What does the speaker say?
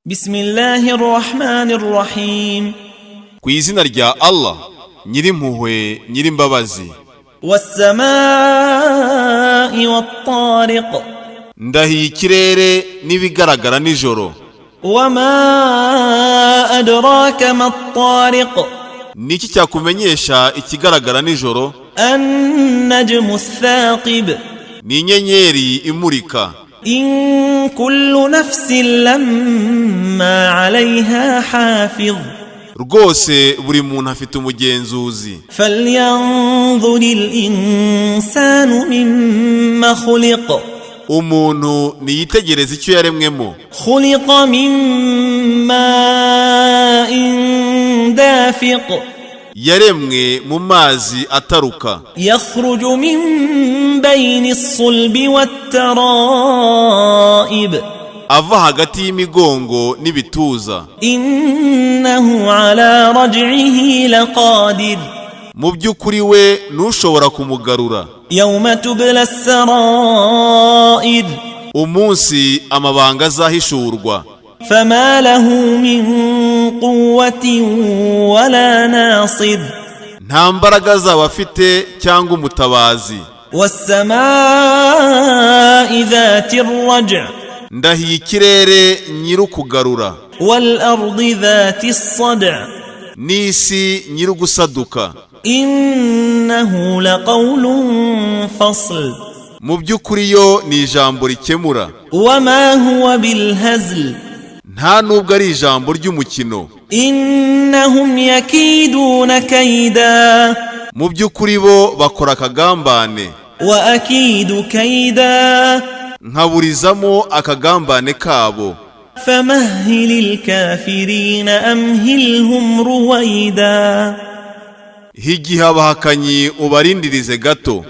Bismillahirrahmanirrahim. Ku izina rya Allah nyirimpuhwe nyirimbabazi. Was-samaa'i wat-tariq. Ndahiye ikirere n'ibigaragara nijoro. Wama adraka mat-tariq. Niki cyakumenyesha ikigaragara nijoro? An-najmu ath-thaqib. Ni inyenyeri imurika. In kullu nafsin lamma 'alayha hafiz. Rwose buri muntu afite umugenzuzi. Falyanzuril insanu mimma khuliq. Umuntu niyitegereza icyo yaremwemo. Khuliqa mimma dafiq. Yaremwe mu mazi ataruka. Yakhruju min bayni as-sulbi wat-tara'ib. Ava hagati y'imigongo n'ibituza. Innahu ala raj'ihi laqadir. Mu by'ukuri we nushobora kumugarura. Yawma tubla as-sara'ir. Umunsi amabanga azahishurwa. Fama lahu min quwwatin wala nasir. Nta mbaraga zaba afite cyangwa umutabazi. Was-samaa'i dhatir raj'. Ndahiye ikirere nyirukugarura. Wal-ardi dhatis sad'. N'isi nyirugusaduka. Innahu laqawlun fasl. Mu by'ukuri yo ni ijambo rikemura. Wama huwa bilhazl. Nta nubwo ari ijambo ry'umukino. Innahum yakiduna kayda. Mu by'ukuri bo bakora akagambane. Wa akidu kayda. Nkaburizamo akagambane kabo. Famahhilil kafirina amhilhum ruwaida. Higihe abahakanyi ubarindirize gato.